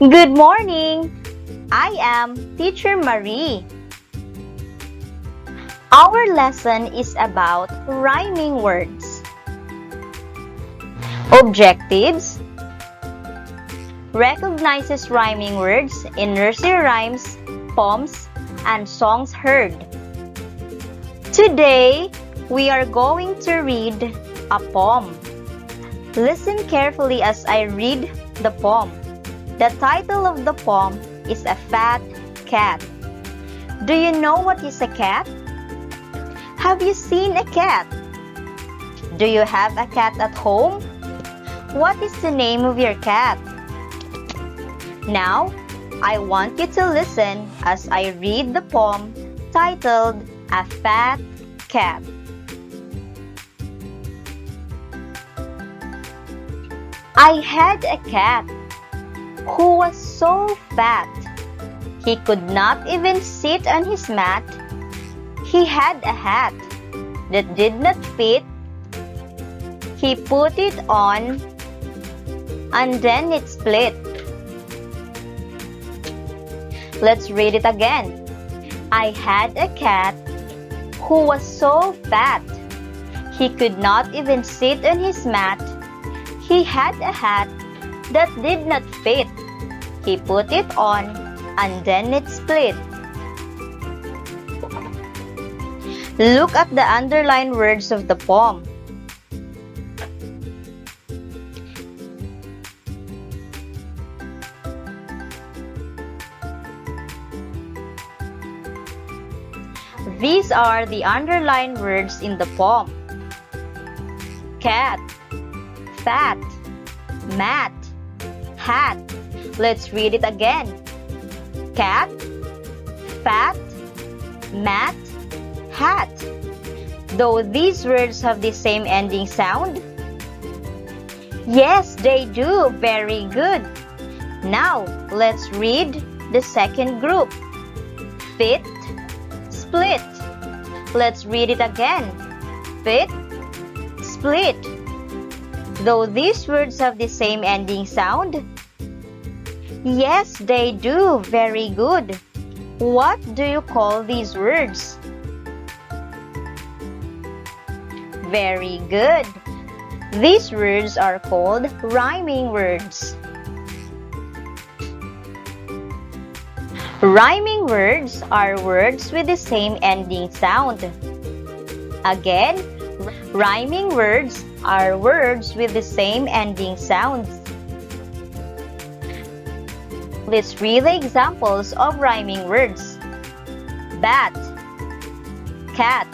Good morning! I am Teacher Mharie. Our lesson is about rhyming words. Objectives: recognizes rhyming words in nursery rhymes, poems, and songs heard. Today, we are going to read a poem. Listen carefully as I read the poem. The title of the poem is A Fat Cat. Do you know what is a cat? Have you seen a cat? Do you have a cat at home? What is the name of your cat? Now, I want you to listen as I read the poem titled A Fat Cat. I had a cat who was so fat, he could not even sit on his mat. He had a hat that did not fit. He put it on, and then it split. Let's read it again. I had a cat who was so fat, he could not even sit on his mat. He had a hat that did not fit. He put it on, and then it split. Look at the underlined words of the poem. These are the underlined words in the poem: cat, fat, mat, hat. Let's read it again. Cat, fat, mat, hat. Though these words have the same ending sound? Yes, they do. Very good. Now, let's read the second group. Fit, split. Let's read it again. Fit, split. Though these words have the same ending sound? Yes, they do. Very good. What do you call these words? Very good. These words are called rhyming words. Rhyming words are words with the same ending sound. Again, rhyming words are words with the same ending sounds. Let's read the examples of rhyming words. Bat, cat,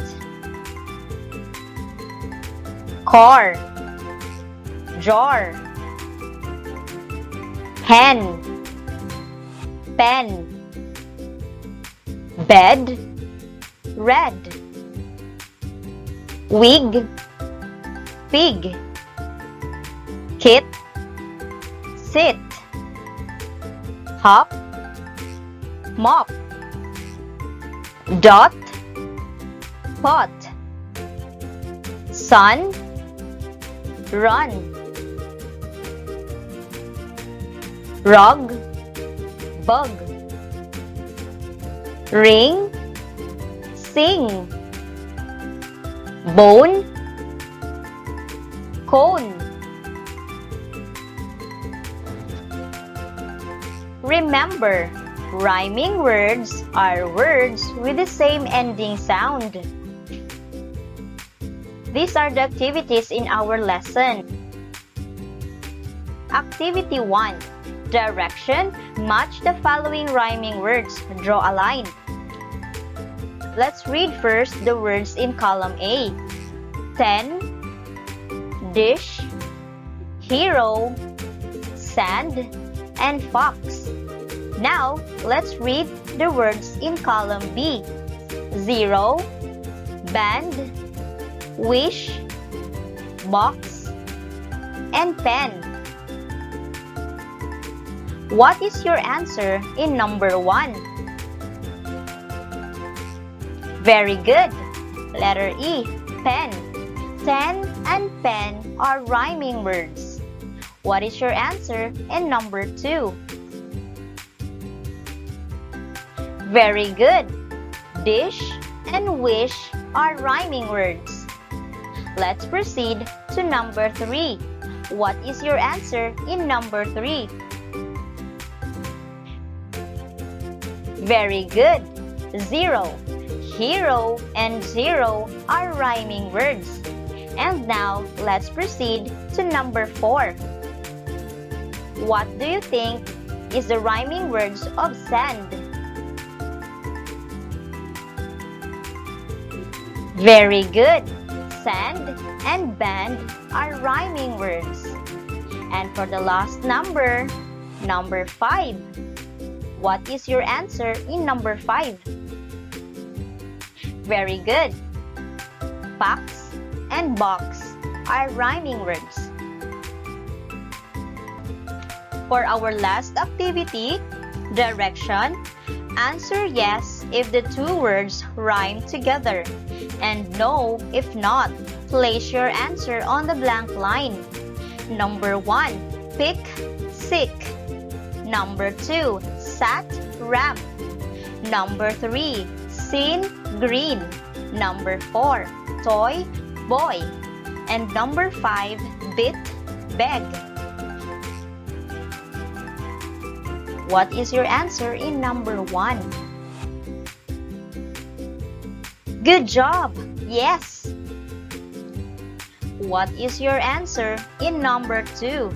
car, jar, hen, pen, bed, red, wig, pig, kit, sit, hop, mop, dot, pot, sun, run, rug, bug, ring, sing, bone, cone. Remember, rhyming words are words with the same ending sound. These are the activities in our lesson. Activity 1. Direction: match the following rhyming words. Draw a line. Let's read first the words in column A. 10, dish, hero, sand, and fox. Now, let's read the words in column B. 0, band, wish, box, and pen. What is your answer in number 1? Very good. Letter E, pen. 10 and pen are rhyming words. What is your answer in number 2? Very good. Dish and wish are rhyming words. Let's proceed to number 3. What is your answer in number 3? Very good. 0. Hero and zero are rhyming words. And now, let's proceed to number 4. What do you think is the rhyming words of sand? Very good. Sand and band are rhyming words. And for the last number, number 5. What is your answer in number 5? Very good. Box and box are rhyming words. For our last activity, direction, answer yes if the two words rhyme together, and no if not. Place your answer on the blank line. Number 1, pick, sick. Number 2, sat, ramp. Number 3, seen, green. Number 4, toy, boy. And number 5, bit, beg. What is your answer in number 1? Good job! Yes! What is your answer in number 2?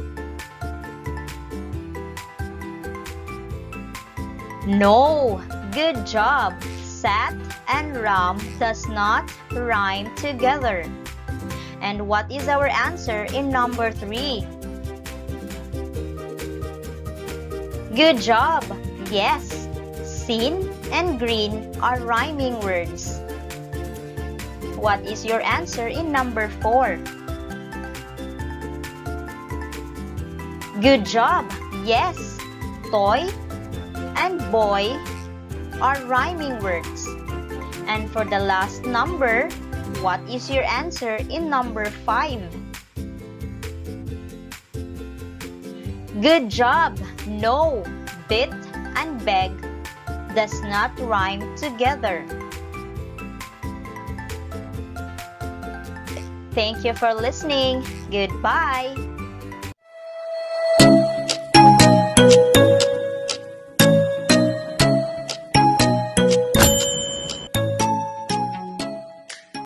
No! Good job! Sat and ram does not rhyme together. And what is our answer in number 3? Good job! Yes! Seen and green are rhyming words. What is your answer in number 4? Good job! Yes! Toy and boy are rhyming words. And for the last number, what is your answer in number 5? Good job! No! Bit and beg does not rhyme together. Thank you for listening. Goodbye!